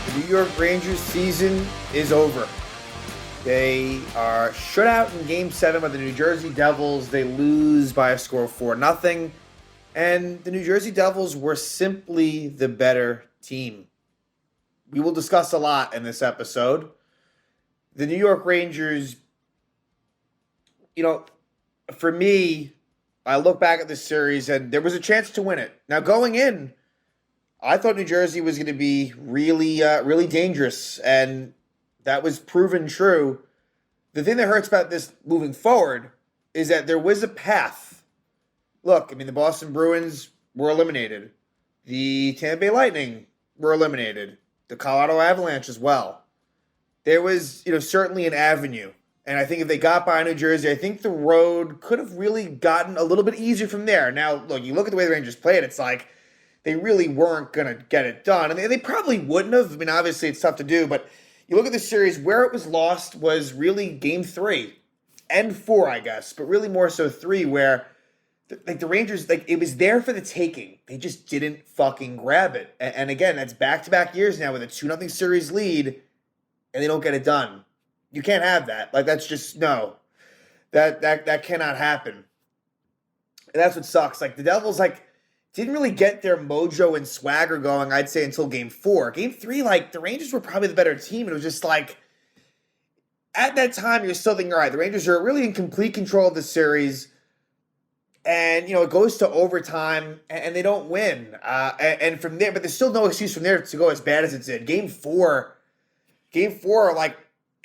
The New York Rangers season is over. They are shut out in Game 7 by the New Jersey Devils. They lose by a score of 4-0. And the New Jersey Devils were simply the better team. We will discuss a lot in this episode. The New York Rangers, for me, I look back at this series and there was a chance to win it. Now, going in, I thought New Jersey was going to be really dangerous, and that was proven true. The thing that hurts about this moving forward is that there was a path. Look, the Boston Bruins were eliminated. The Tampa Bay Lightning were eliminated. The Colorado Avalanche as well. There was, certainly an avenue. And I think if they got by New Jersey, I think the road could have really gotten a little bit easier from there. Now, look, you look at the way the Rangers played, it's like they really weren't going to get it done. And they probably wouldn't have. Obviously, it's tough to do. But you look at the series, where it was lost was really Game 3 and 4, I guess. But really more so 3, where the Rangers, it was there for the taking. They just didn't fucking grab it. And again, that's back-to-back years now with a 2-0 series lead, and they don't get it done. You can't have that. That's just, no. That cannot happen. And that's what sucks. The Devils, didn't really get their mojo and swagger going, I'd say, until Game 4. Game 3, the Rangers were probably the better team. And it was just at that time, you're still thinking, all right, the Rangers are really in complete control of the series. And, it goes to overtime, and they don't win. And from there, but there's still no excuse from there to go as bad as it did. Game 4,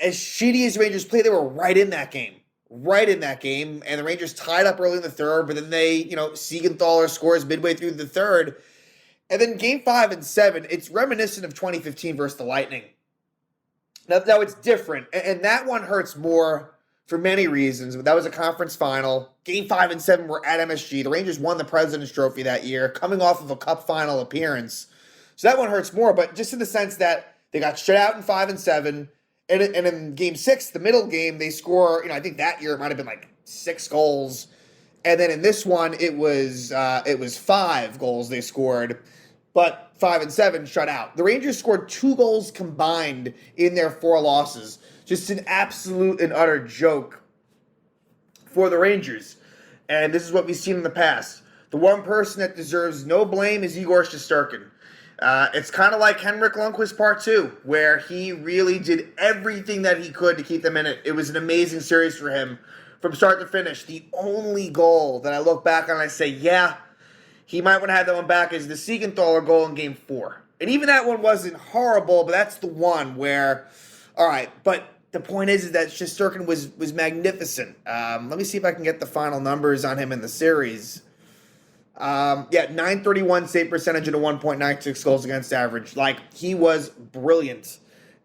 as shitty as the Rangers played, they were right in that game. And the Rangers tied up early in the third, but then Siegenthaler scores midway through the third. And then Game 5 and 7, it's reminiscent of 2015 versus the Lightning. Now it's different, and that one hurts more for many reasons. But that was a conference final. Game 5 and 7 were at MSG. The Rangers won the President's Trophy that year, coming off of a Cup final appearance. So that one hurts more, but just in the sense that they got shut out in 5 and 7, and in Game 6, the middle game, they score, I think that year it might have been 6 goals. And then in this one, it was 5 goals they scored, but 5 and 7 shut out. The Rangers scored 2 goals combined in their 4 losses. Just an absolute and utter joke for the Rangers. And this is what we've seen in the past. The one person that deserves no blame is Igor Shesterkin. It's kind of like Henrik Lundqvist Part 2, where he really did everything that he could to keep them in it. It was an amazing series for him from start to finish. The only goal that I look back on and I say, yeah, he might want to have that one back is the Siegenthaler goal in Game 4. And even that one wasn't horrible, but that's the one where, all right, but the point is that Shesterkin was magnificent. Let me see if I can get the final numbers on him in the series. 931 save percentage and a 1.96 goals against average. He was brilliant.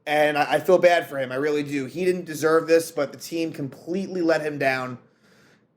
And I feel bad for him. I really do. He didn't deserve this, but the team completely let him down.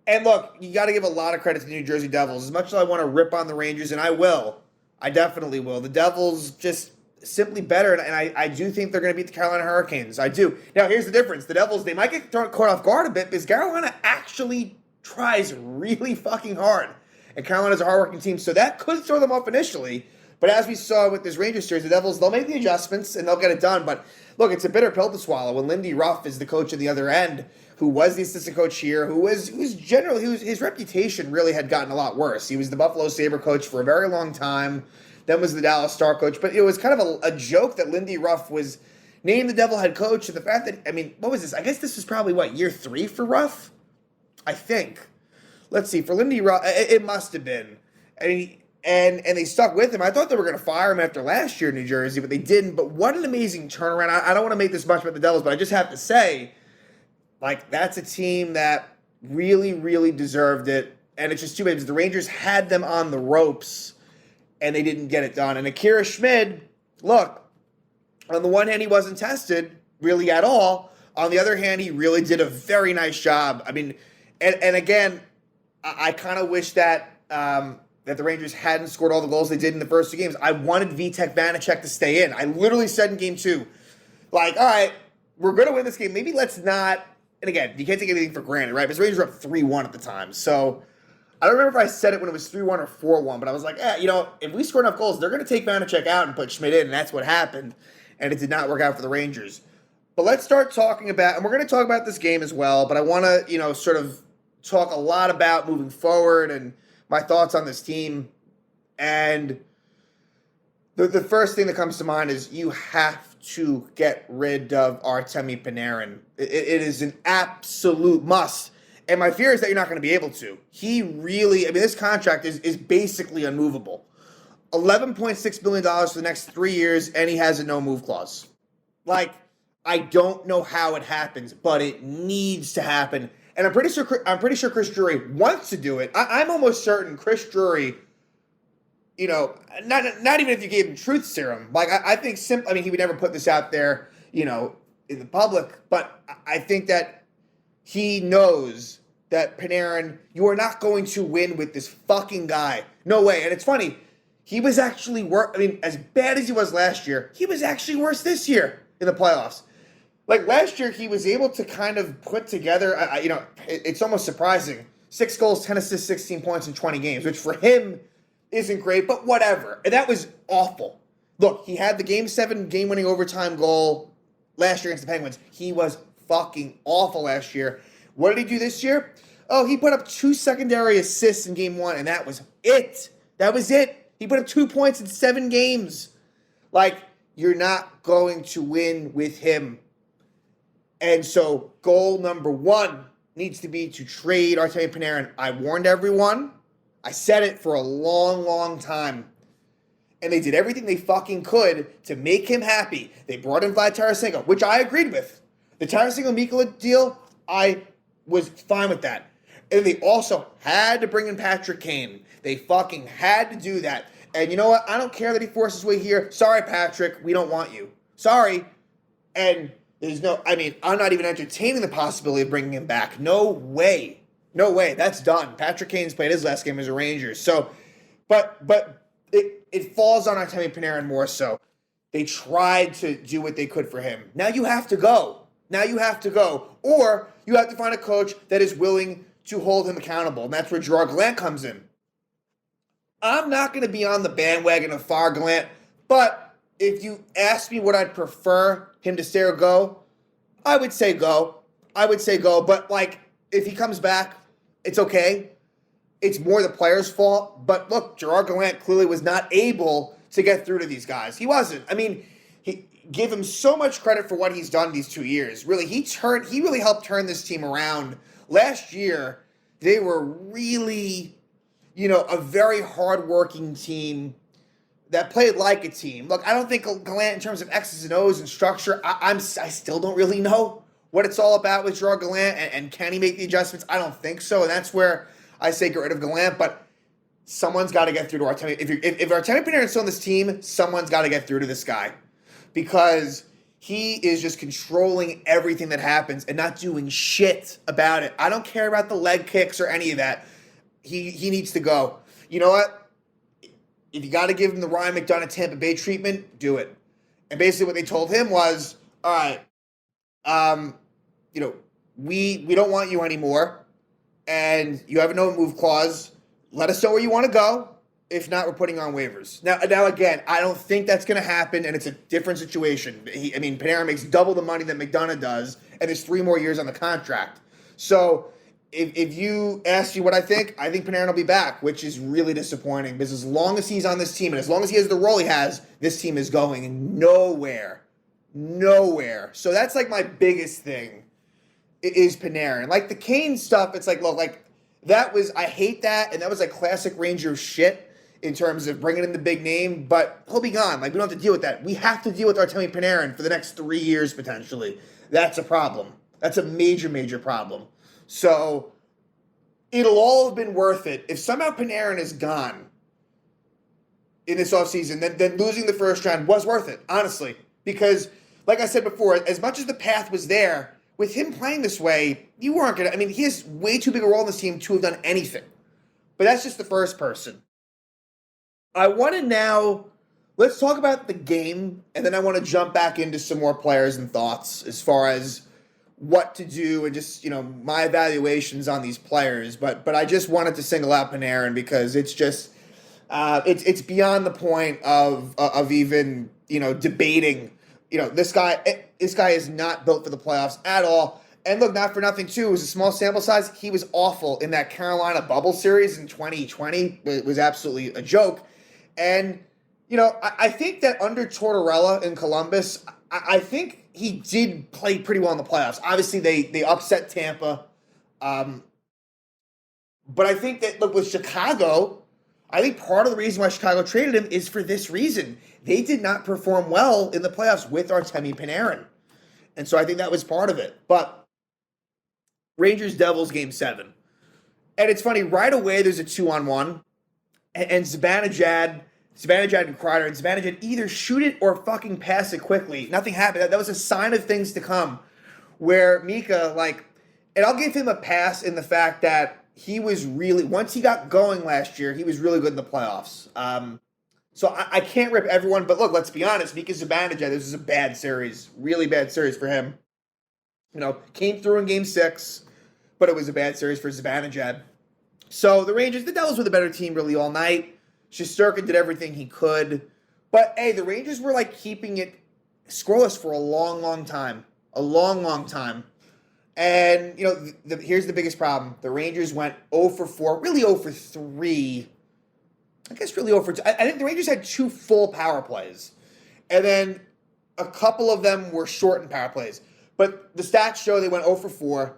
And look, you got to give a lot of credit to the New Jersey Devils. As much as I want to rip on the Rangers, and I will, I definitely will. The Devils just simply better, and I do think they're going to beat the Carolina Hurricanes. I do. Now, here's the difference. The Devils, they might get caught off guard a bit because Carolina actually tries really fucking hard. And Carolina's a hardworking team, so that could throw them off initially. But as we saw with this Rangers series, the Devils, they'll make the adjustments and they'll get it done. But look, it's a bitter pill to swallow when Lindy Ruff is the coach on the other end, who was the assistant coach here, his reputation really had gotten a lot worse. He was the Buffalo Sabre coach for a very long time, then was the Dallas Star coach. But it was kind of a joke that Lindy Ruff was named the Devil head coach. And the fact that, what was this? I guess this was probably, year 3 for Ruff? I think. Let's see, for Lindy Ruff, it must have been. And they stuck with him. I thought they were going to fire him after last year in New Jersey, but they didn't. But what an amazing turnaround. I don't want to make this much about the Devils, but I just have to say, that's a team that really, really deserved it. And it's just too bad because the Rangers had them on the ropes, and they didn't get it done. And Akira Schmid, look, on the one hand, he wasn't tested really at all. On the other hand, he really did a very nice job. And again, I kind of wish that that the Rangers hadn't scored all the goals they did in the first 2 games. I wanted Vitek Vanacek to stay in. I literally said in Game 2, all right, we're going to win this game. Maybe let's not. And again, you can't take anything for granted, right? Because the Rangers were up 3-1 at the time. So I don't remember if I said it when it was 3-1 or 4-1, but I was like, if we score enough goals, they're going to take Vanacek out and put Schmidt in, and that's what happened. and it did not work out for the Rangers. But let's start talking about, and we're going to talk about this game as well, but I want to, sort of talk a lot about moving forward and my thoughts on this team. And the first thing that comes to mind is you have to get rid of Artemi Panarin. It is an absolute must. And my fear is that you're not going to be able to. He really, this contract is basically unmovable. $11.6 billion for the next 3 years, and he has a no-move clause. I don't know how it happens, but it needs to happen. And I'm pretty sure Chris Drury wants to do it. I'm almost certain Chris Drury, not even if you gave him truth serum. I think he would never put this out there, in the public. But I think that he knows that Panarin, you are not going to win with this fucking guy. No way. And it's funny. He was actually as bad as he was last year, he was actually worse this year in the playoffs. Last year, he was able to kind of put together, it's almost surprising. 6 goals, 10 assists, 16 points in 20 games, which for him isn't great, but whatever. And that was awful. Look, he had the Game 7 game-winning overtime goal last year against the Penguins. He was fucking awful last year. What did he do this year? Oh, he put up 2 secondary assists in Game 1, and that was it. That was it. He put up 2 points in 7 games. You're not going to win with him. And so goal number 1 needs to be to trade Artemi Panarin. I warned everyone. I said it for a long, long time. And they did everything they fucking could to make him happy. They brought in Vlad Tarasenko, which I agreed with. The Tarasenko-Mikkola deal, I was fine with that. And they also had to bring in Patrick Kane. They fucking had to do that. And you know what? I don't care that he forced his way here. Sorry, Patrick. We don't want you. Sorry. And there's I'm not even entertaining the possibility of bringing him back. No way. No way. That's done. Patrick Kane's played his last game as a Ranger. So, but it falls on Artemi Panarin more so. They tried to do what they could for him. Now you have to go. Or you have to find a coach that is willing to hold him accountable. And that's where Gerard Gallant comes in. I'm not going to be on the bandwagon of fire Gallant, but if you ask me what I'd prefer him to stay or go, I would say go. But if he comes back, it's okay. It's more the player's fault. But look, Gerard Gallant clearly was not able to get through to these guys. He wasn't. He give him so much credit for what he's done these 2 years. Really, he really helped turn this team around. Last year, they were really, a very hardworking team that played like a team. Look, I don't think Gallant, in terms of X's and O's and structure, I still don't really know what it's all about with Gerard Gallant, and can he make the adjustments? I don't think so, and that's where I say get rid of Gallant, but someone's got to get through to Artemi. If Artemi Panarin's still on this team, someone's got to get through to this guy, because he is just controlling everything that happens and not doing shit about it. I don't care about the leg kicks or any of that. He needs to go. You know what? If you got to give him the Ryan McDonough Tampa Bay treatment, do it. And basically what they told him was, all right, we don't want you anymore, and you have a no-move clause. Let us know where you want to go. If not, we're putting on waivers. Now again, I don't think that's going to happen, and it's a different situation. Panarin makes double the money that McDonough does, and there's 3 more years on the contract. So if you ask me what I think Panarin will be back, which is really disappointing, because as long as he's on this team, and as long as he has the role he has, this team is going nowhere. So that's my biggest thing is Panarin. The Kane stuff, it's that was, I hate that, and that was classic Ranger shit in terms of bringing in the big name, but he'll be gone. We don't have to deal with that. We have to deal with Artemi Panarin for the next 3 years, potentially. That's a problem. That's a major, major problem. So it'll all have been worth it. If somehow Panarin is gone in this offseason, then losing the first round was worth it, honestly. Because, like I said before, as much as the path was there, with him playing this way, you weren't going to... he has way too big a role in this team to have done anything. But that's just the first person. I want to now... Let's talk about the game, and then I want to jump back into some more players and thoughts as far as what to do and just, my evaluations on these players. But I just wanted to single out Panarin because it's just... it's beyond the point of even, debating this guy is not built for the playoffs at all. And look, not for nothing too. It was a small sample size. He was awful in that Carolina bubble series in 2020. It was absolutely a joke. And I think that under Tortorella in Columbus, I think he did play pretty well in the playoffs. Obviously, they upset Tampa. But I think that, look, with Chicago, I think part of the reason why Chicago traded him is for this reason. They did not perform well in the playoffs with Artemi Panarin. And so I think that was part of it. But Rangers-Devils game 7. And it's funny, right away there's a 2-on-1. And Zibanejad and Kreider, and Zibanejad either shoot it or fucking pass it quickly. Nothing happened. That was a sign of things to come. Where Mika, and I'll give him a pass in the fact that he was really, once he got going last year, he was really good in the playoffs. So I can't rip everyone, but look, let's be honest. Mika Zibanejad, this is a bad series. Really bad series for him. Came through in game 6, but it was a bad series for Zibanejad. So the Devils were the better team really all night. Shesterkin did everything he could. But, hey, the Rangers were, keeping it scoreless for a long, long time. A long, long time. And, here's the biggest problem. The Rangers went 0 for 4, really 0 for 3. I guess really 0 for 2. I think the Rangers had 2 full power plays. And then a couple of them were shortened power plays. But the stats show they went 0 for 4.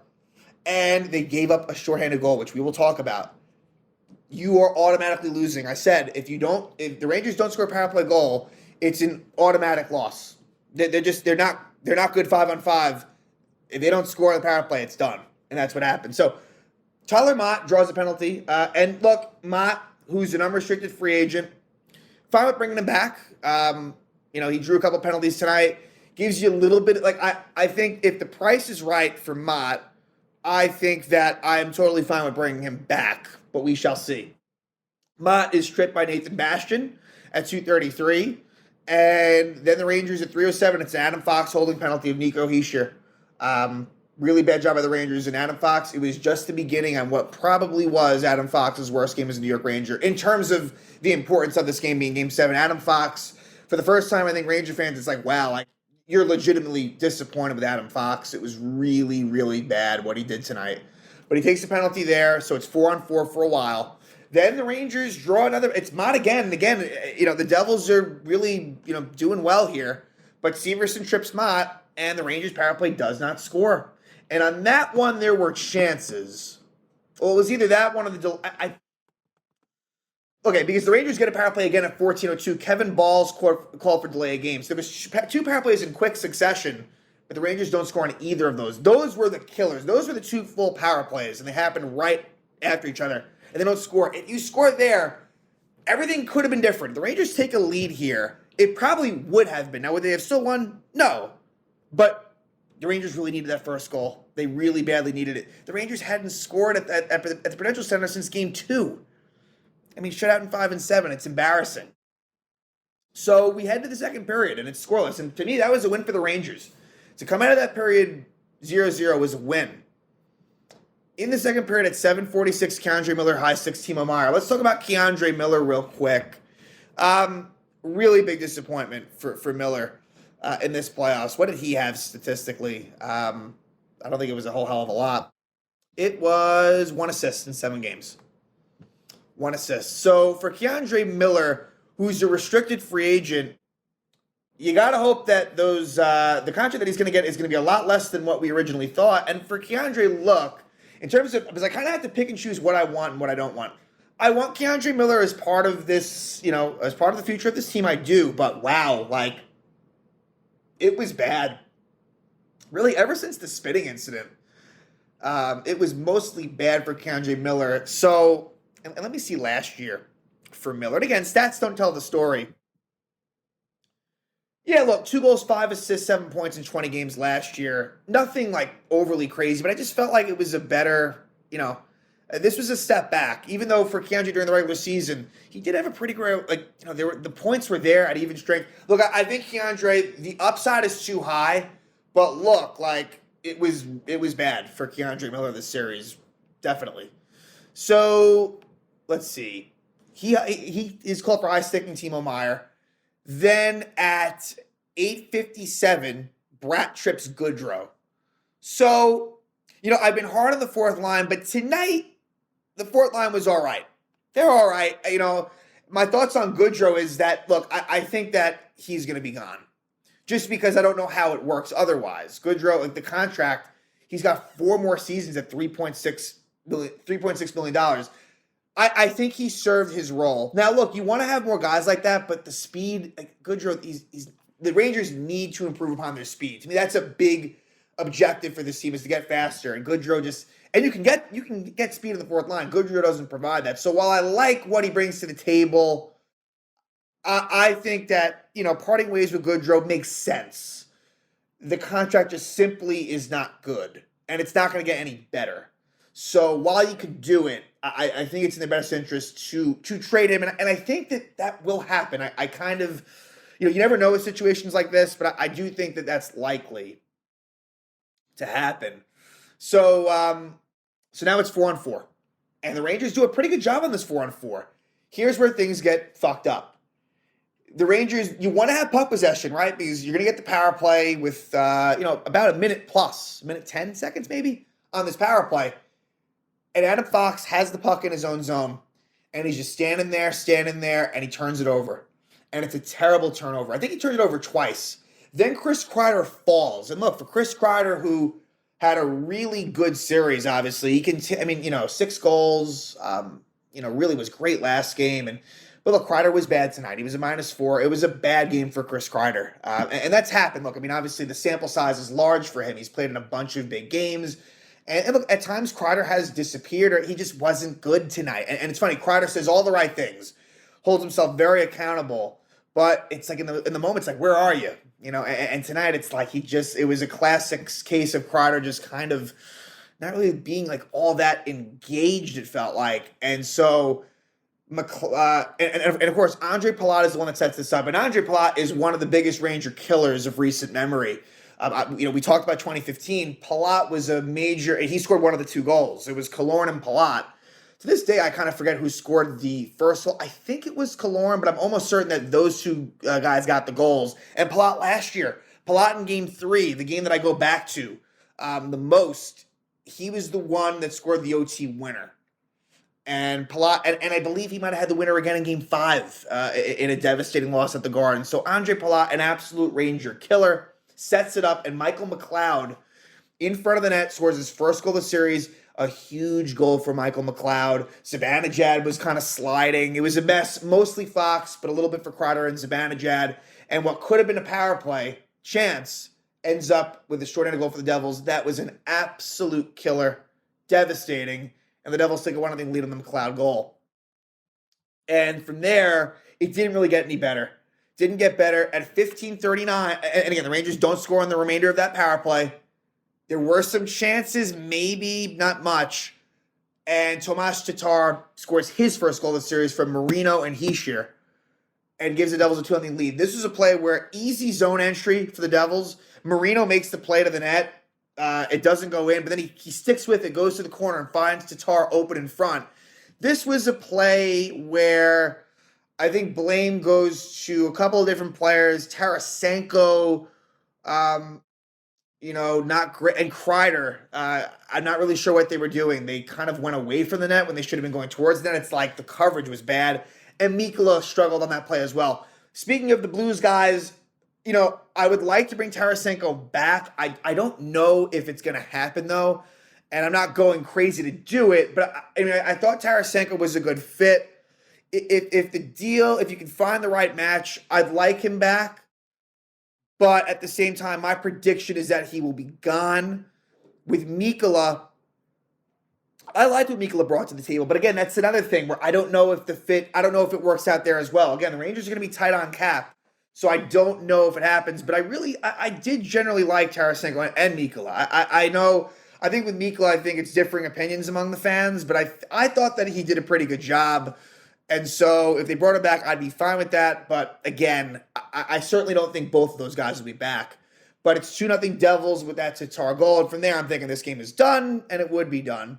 And they gave up a shorthanded goal, which we will talk about. You are automatically losing. I said, if the Rangers don't score a power play goal, it's an automatic loss. They're not good 5-on-5. If they don't score on the power play, it's done. And that's what happened. So Tyler Mott draws a penalty. And look, Mott, who's an unrestricted free agent, fine with bringing him back. He drew a couple penalties tonight. Gives you a little bit, I think if the price is right for Mott, I think that I'm totally fine with bringing him back, but we shall see. Mott is tripped by Nathan Bastian at 2:33, and then the Rangers at 3:07. It's an Adam Fox holding penalty of Nico Hischier. Really bad job by the Rangers and Adam Fox. It was just the beginning on what probably was Adam Fox's worst game as a New York Ranger in terms of the importance of this game being Game 7. Adam Fox, for the first time, I think Ranger fans, it's wow, you're legitimately disappointed with Adam Fox. It was really, really bad what he did tonight. But he takes a penalty there, so it's 4-on-4 for a while. Then the Rangers draw another. It's Mott again. And again, the Devils are really, doing well here. But Severson trips Mott, and the Rangers power play does not score. And on that one, there were chances. Well, it was either that one or the Okay, because the Rangers get a power play again at 14:02. Kevin Ball's called for delay of games. There was 2 power plays in quick succession, but the Rangers don't score on either of those. Those were the killers. Those were the 2 full power plays, and they happened right after each other, and they don't score. If you score there, everything could have been different. The Rangers take a lead here. It probably would have been. Now, would they have still won? No. But the Rangers really needed that first goal. They really badly needed it. The Rangers hadn't scored at the Prudential Center since Game 2. Shut out in 5 and 7. It's embarrassing. So we head to the second period, and it's scoreless. And to me, that was a win for the Rangers. To come out of that period 0-0 was a win. In the second period at 7:46, K'Andre Miller, high 6, Timo Meier. Let's talk about K'Andre Miller real quick. Really big disappointment for Miller in this playoffs. What did he have statistically? I don't think it was a whole hell of a lot. It was 1 assist in 7 games. 1 assist. So for K'Andre Miller, who's a restricted free agent, you got to hope that the contract that he's going to get is going to be a lot less than what we originally thought. And for K'Andre, look, in terms of, because I kind of have to pick and choose what I want and what I don't want. I want K'Andre Miller as part of this, as part of the future of this team. I do, but wow, it was bad. Really, ever since the spitting incident, it was mostly bad for K'Andre Miller. So. And let me see last year for Miller. And again, stats don't tell the story. Yeah, look, 2 goals, 5 assists, 7 points in 20 games last year. Nothing overly crazy, but I just felt like it was a better, this was a step back. Even though for K'Andre during the regular season, he did have a pretty great, the points were there at even strength. Look, I think K'Andre, the upside is too high, but look, it was bad for K'Andre Miller this series, definitely. So let's see. He is called for high sticking Timo Meier. Then at 8:57, Brat trips Goodrow. So, I've been hard on the fourth line, but tonight, the fourth line was all right. They're all right. My thoughts on Goodrow is that, look, I think that he's going to be gone. Just because I don't know how it works otherwise. Goodrow, like the contract, he's got 4 more seasons at $3.6 million. I think he served his role. Now, look, you want to have more guys like that, but the speed, like Goodrow, the Rangers need to improve upon their speed. To me, that's a big objective for this team is to get faster. And Goodrow and you can get speed in the fourth line. Goodrow doesn't provide that. So while I like what he brings to the table, I think that, parting ways with Goodrow makes sense. The contract just simply is not good, and it's not going to get any better. So while you could do it, I think it's in the best interest to trade him, and I think that will happen. I kind of, you never know with situations like this, but I do think that that's likely to happen. So now it's 4-on-4, and the Rangers do a pretty good job on this 4-on-4. Here's where things get fucked up. The Rangers, you want to have puck possession, right? Because you're going to get the power play with, about a minute plus, minute 10 seconds maybe on this power play. And Adam Fox has the puck in his own zone, and he's just standing there, and he turns it over. And it's a terrible turnover. I think he turned it over twice. Then Chris Kreider falls. And look, for Chris Kreider, who had a really good series, obviously, he can, 6 goals, really was great last game. But look, Kreider was bad tonight. He was a -4. It was a bad game for Chris Kreider. And that's happened. Look, obviously the sample size is large for him. He's played in a bunch of big games. And look, at times Kreider has disappeared or he just wasn't good tonight. And it's funny, Kreider says all the right things, holds himself very accountable. But it's like in the moment, it's like, where are you? And tonight it's like it was a classic case of Kreider just kind of not really being like all that engaged, it felt like. And so... and of course, Andre Palat is the one that sets this up. And Andre Palat is one of the biggest Ranger killers of recent memory. We talked about 2015. Palat was a major, and he scored one of the 2 goals. It was Killorn and Palat. To this day, I kind of forget who scored the first goal. I think it was Killorn, but I'm almost certain that those 2 guys got the goals. And Palat last year, Palat in Game 3, the game that I go back to the most, he was the one that scored the OT winner. And Palat, and I believe he might have had the winner again in Game 5 in a devastating loss at the Garden. So Andre Palat, an absolute Ranger killer, sets it up, and Michael McLeod in front of the net scores his first goal of the series. A huge goal for Michael McLeod. Zibanejad was kind of sliding. It was a mess, mostly Fox, but a little bit for Kreider and Zibanejad. And what could have been a power play chance ends up with a shorthanded goal for the Devils. That was an absolute killer, devastating. And the Devils take a 1-0 lead on the McLeod goal. And from there, it didn't really get any better. Didn't get better. At 15:39, and again, the Rangers don't score on the remainder of that power play. There were some chances, maybe not much. And Tomas Tatar scores his first goal of the series from Marino and Hischier and gives the Devils a 2-0 lead. This was a play where easy zone entry for the Devils. Marino makes the play to the net. It doesn't go in, but then he sticks with it, goes to the corner, and finds Tatar open in front. This was a play where I think blame goes to a couple of different players. Tarasenko, not great. And Kreider, I'm not really sure what they were doing. They kind of went away from the net when they should have been going towards the net. It's like the coverage was bad. And Mikkola struggled on that play as well. Speaking of the Blues guys, I would like to bring Tarasenko back. I don't know if it's going to happen, though. And I'm not going crazy to do it. But, I thought Tarasenko was a good fit. If you can find the right match, I'd like him back. But at the same time, my prediction is that he will be gone. With Mikkola, I liked what Mikkola brought to the table. But again, that's another thing where I don't know if it works out there as well. Again, the Rangers are going to be tight on cap. So I don't know if it happens, but I did generally like Tarasenko and Mikkola. I think with Mikkola, I think it's differing opinions among the fans, but I thought that he did a pretty good job. And so if they brought him back, I'd be fine with that. But again, I certainly don't think both of those guys will be back. But it's 2-0 Devils with that Tatar goal. And from there, I'm thinking this game is done, and it would be done.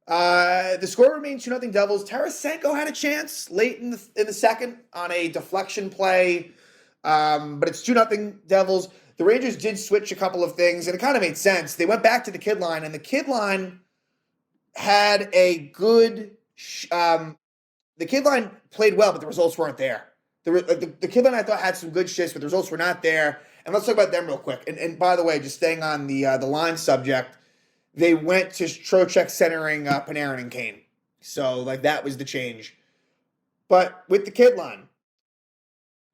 The score remains 2-0 Devils. Tarasenko had a chance late in the second on a deflection play. But it's 2-0 Devils. The Rangers did switch a couple of things, and it kind of made sense. They went back to the kid line, and the kid line had a good the kid line played well, but the results weren't there. The kid line, I thought, had some good shifts, but the results were not there. And let's talk about them real quick. And by the way, just staying on the line subject, they went to Trocheck centering Panarin and Kane. So, that was the change. But with the kid line,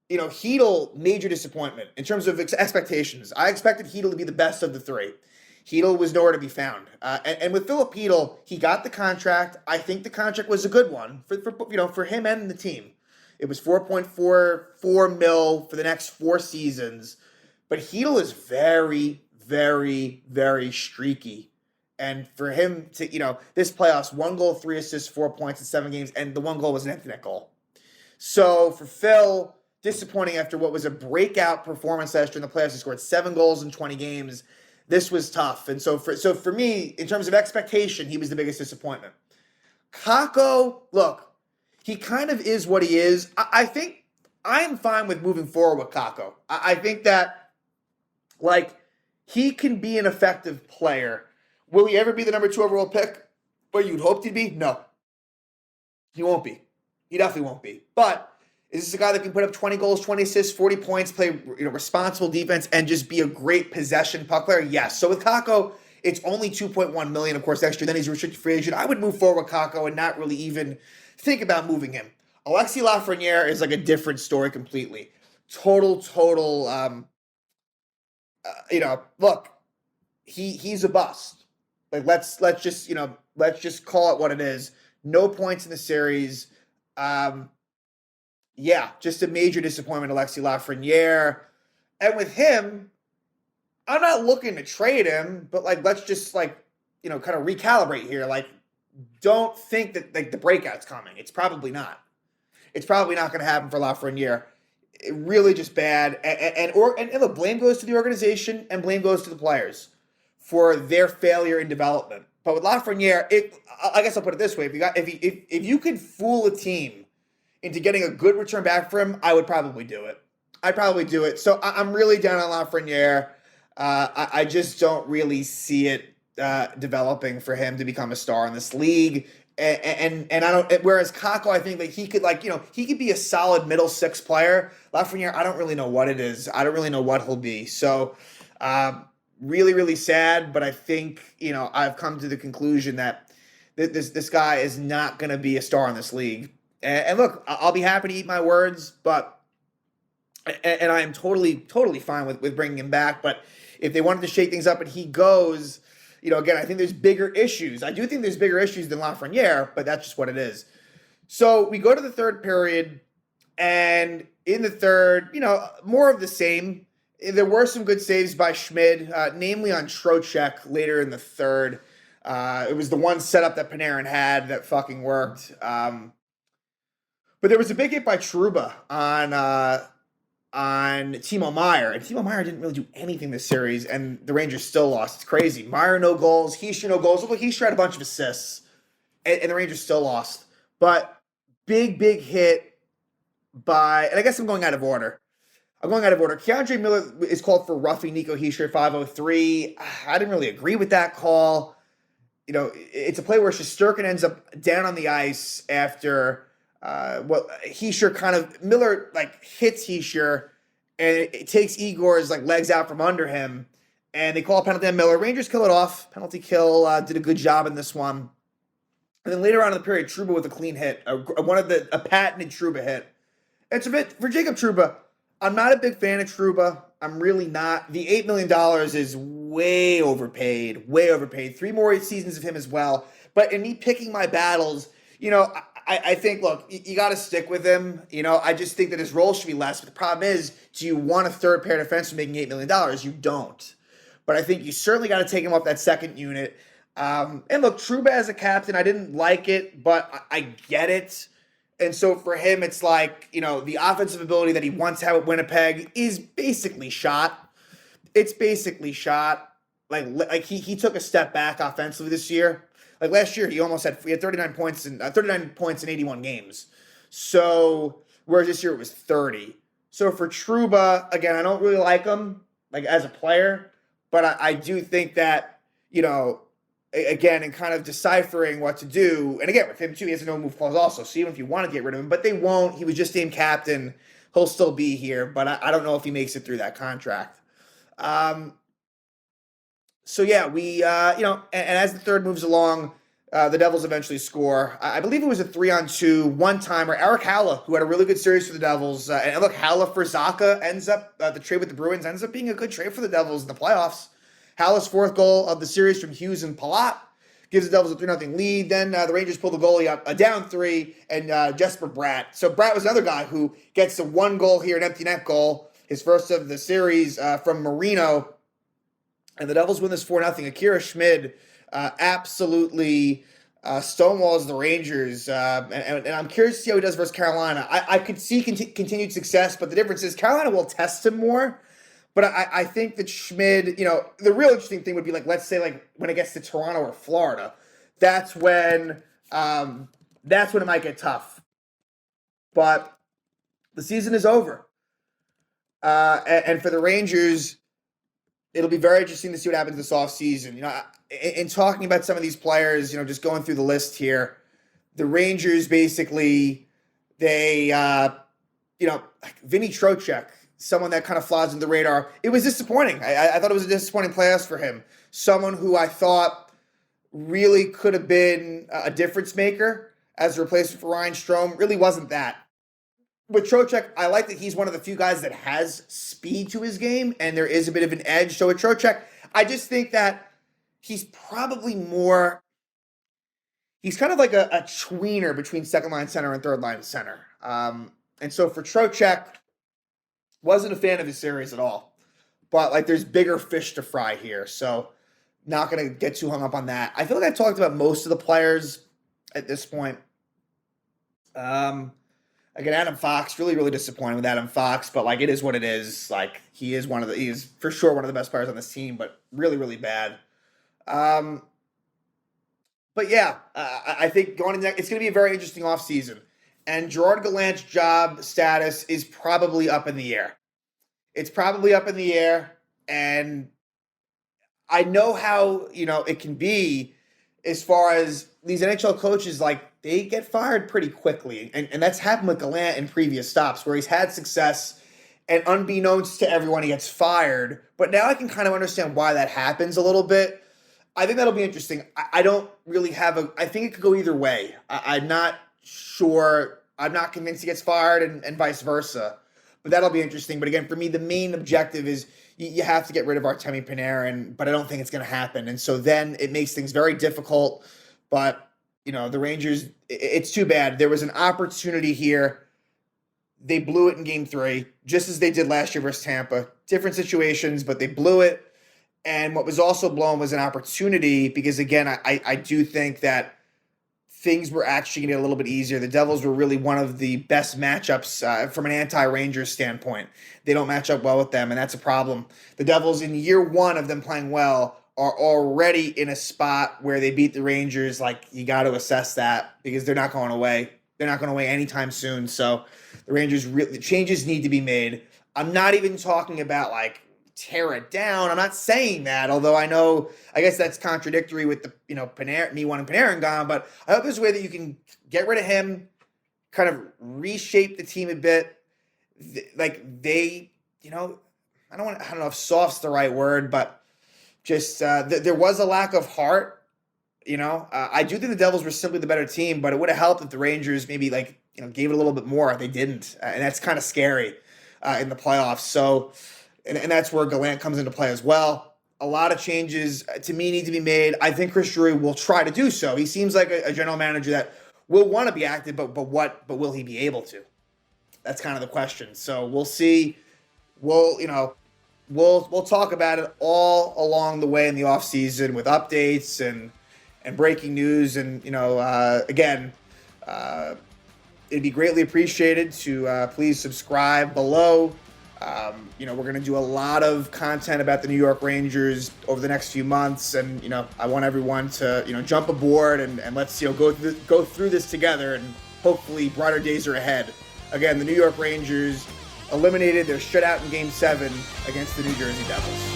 Hedl, major disappointment in terms of expectations. I expected Hedl to be the best of the three. Hedl was nowhere to be found. And with Philip Hedl, he got the contract. I think the contract was a good one for him and the team. It was $4.44 million for the next 4 seasons. But Hedl is very, very, very streaky. And for him to, this playoffs, 1 goal, 3 assists, 4 points in 7 games, and the 1 goal was an empty net goal. So for Phil, disappointing after what was a breakout performance last year in the playoffs. He scored 7 goals in 20 games. This was tough. And so for me, in terms of expectation, he was the biggest disappointment. Kakko, look, he kind of is what he is. I think I'm fine with moving forward with Kakko. I think that, he can be an effective player. Will he ever be the number 2 overall pick? What you'd hoped he'd be? No. He won't be. He definitely won't be. But is this a guy that can put up 20 goals, 20 assists, 40 points, play responsible defense, and just be a great possession puck player? Yes. So with Kakko, it's only $2.1 million, of course, next year. Then he's a restricted free agent. I would move forward with Kakko and not really even think about moving him. Alexis Lafreniere is a different story completely. Total. Look, he's a bust. Let's just call it what it is. No points in the series. Just a major disappointment, Alexis Lafreniere. And with him, I'm not looking to trade him, but let's just kind of recalibrate here. Don't think that the breakout's coming. It's probably not. It's probably not going to happen for Lafreniere. Really just bad. And look, blame goes to the organization and blame goes to the players for their failure in development. But with Lafreniere, I guess I'll put it this way: if you could fool a team into getting a good return back for him, I would probably do it. I'd probably do it. So I'm really down on Lafreniere. I just don't really see it developing for him to become a star in this league. And I don't. Whereas Kakko, I think that he could he could be a solid middle 6 player. Lafreniere, I don't really know what it is. I don't really know what he'll be. So really, really sad. But I think I've come to the conclusion that this guy is not going to be a star in this league. And look, I'll be happy to eat my words, but I am totally fine with bringing him back. But if they wanted to shake things up and he goes, again, I think there's bigger issues. I do think there's bigger issues than Lafreniere, but that's just what it is. So we go to the third period, and in the third, more of the same. There were some good saves by Schmid, namely on Trocheck later in the third. It was the one setup that Panarin had that fucking worked. But there was a big hit by Trouba on Timo Meier. And Timo Meier didn't really do anything this series, and the Rangers still lost. It's crazy. Meier, no goals. Hischier, no goals. Looked like Hischier had a bunch of assists, and the Rangers still lost. But big hit by, and I guess I'm going out of order. Keandre Miller is called for roughing Nico Hischier 503. I didn't really agree with that call. It's a play where Shesterkin ends up down on the ice after Hischier Miller hits Hischier, and it takes Igor's legs out from under him, and they call a penalty on Miller. Rangers kill it off. Penalty kill did a good job in this one. And then later on in the period, Trouba with a clean hit, a patented Trouba hit. It's a bit for Jacob Trouba. I'm not a big fan of Trouba. I'm really not. The $8 million is way overpaid. 3 more seasons of him as well. But in me picking my battles, I think, look, you got to stick with him. I just think that his role should be less. But the problem is, do you want a third pair defenseman making $8 million? You don't. But I think you certainly got to take him off that second unit. And look, Trouba as a captain, I didn't like it, but I get it. And so for him, it's the offensive ability that he once had with Winnipeg is basically shot. It's basically shot. He took a step back offensively this year. Last year, he had 39 points in 81 games. So whereas this year it was 30. So for Trouba, again, I don't really like him like as a player, but I do think that, again, in kind of deciphering what to do, and again, with him too, he has a no move clause also. So even if you want to get rid of him, but they won't. He was just named captain. He'll still be here, but I don't know if he makes it through that contract. So yeah, and as the third moves along, the Devils eventually score. I believe it was a 3-on-2 one-timer. Eric Haula, who had a really good series for the Devils, and look, Haula for Zacha ends up the trade with the Bruins ends up being a good trade for the Devils in the playoffs. Halla's fourth goal of the series from Hughes and Palat gives the Devils a 3-0 lead. Then the Rangers pull the goalie up, down 3, and Jesper Bratt. So Bratt was another guy who gets the one goal here, an empty net goal, his first of the series from Marino. And the Devils win this 4-0. Akira Schmid absolutely stonewalls the Rangers. And I'm curious to see how he does versus Carolina. I could see continued success, but the difference is Carolina will test him more. But I think that Schmid, the real interesting thing would be let's say when it gets to Toronto or Florida, that's when it might get tough. But the season is over. And for the Rangers, it'll be very interesting to see what happens this offseason. In talking about some of these players, just going through the list here, the Rangers basically, they, Vinny Trocheck, someone that kind of flies under the radar. It was disappointing. I thought it was a disappointing playoffs for him. Someone who I thought really could have been a difference maker as a replacement for Ryan Strome. Really wasn't that. With Trocheck, I like that he's one of the few guys that has speed to his game, and there is a bit of an edge. So with Trocheck, I just think that he's probably he's kind of like a tweener between second-line center and third-line center. And so for Trocheck, wasn't a fan of his series at all. But, there's bigger fish to fry here, so not going to get too hung up on that. I feel like I've talked about most of the players at this point. Again, Adam Fox, really, really disappointed with Adam Fox, but it is what it is. He is for sure one of the best players on this team, but really, really bad. But yeah, I think going into it's going to be a very interesting offseason. And Gerard Gallant's job status is probably up in the air. It's probably up in the air, and I know how, it can be as far as these NHL coaches, they get fired pretty quickly. And that's happened with Gallant in previous stops where he's had success and unbeknownst to everyone, he gets fired. But now I can kind of understand why that happens a little bit. I think that'll be interesting. I don't really I think it could go either way. I'm not sure. I'm not convinced he gets fired and vice versa. But that'll be interesting. But again, for me, the main objective is you have to get rid of Artemi Panarin, but I don't think it's going to happen. And so then it makes things very difficult. But the Rangers, it's too bad. There was an opportunity here. They blew it in Game 3, just as they did last year versus Tampa. Different situations, but they blew it. And what was also blown was an opportunity because, again, I do think that things were actually going to get a little bit easier. The Devils were really one of the best matchups from an anti-Rangers standpoint. They don't match up well with them, and that's a problem. The Devils, in year one of them playing well, are already in a spot where they beat the Rangers. You got to assess that because they're not going away. They're not going away anytime soon. So the Rangers, the changes need to be made. I'm not even talking about tear it down. I'm not saying that, although I guess that's contradictory with the, Panarin, me wanting Panarin gone, but I hope there's a way that you can get rid of him, kind of reshape the team a bit. I don't know if soft's the right word, but just there was a lack of heart. I do think the Devils were simply the better team, but it would have helped if the Rangers maybe gave it a little bit more. They didn't, and that's kind of scary in the playoffs. So, and that's where Gallant comes into play as well. A lot of changes to me need to be made. I think Chris Drury will try to do so. He seems like a general manager that will want to be active, but will he be able to? That's kind of the question. So we'll see. We'll talk about it all along the way in the offseason with updates and breaking news. And, again, it'd be greatly appreciated to please subscribe below. We're going to do a lot of content about the New York Rangers over the next few months. And, I want everyone to, jump aboard and let's, go through this together, and hopefully brighter days are ahead. Again, the New York Rangers eliminated their shutout in Game 7 against the New Jersey Devils.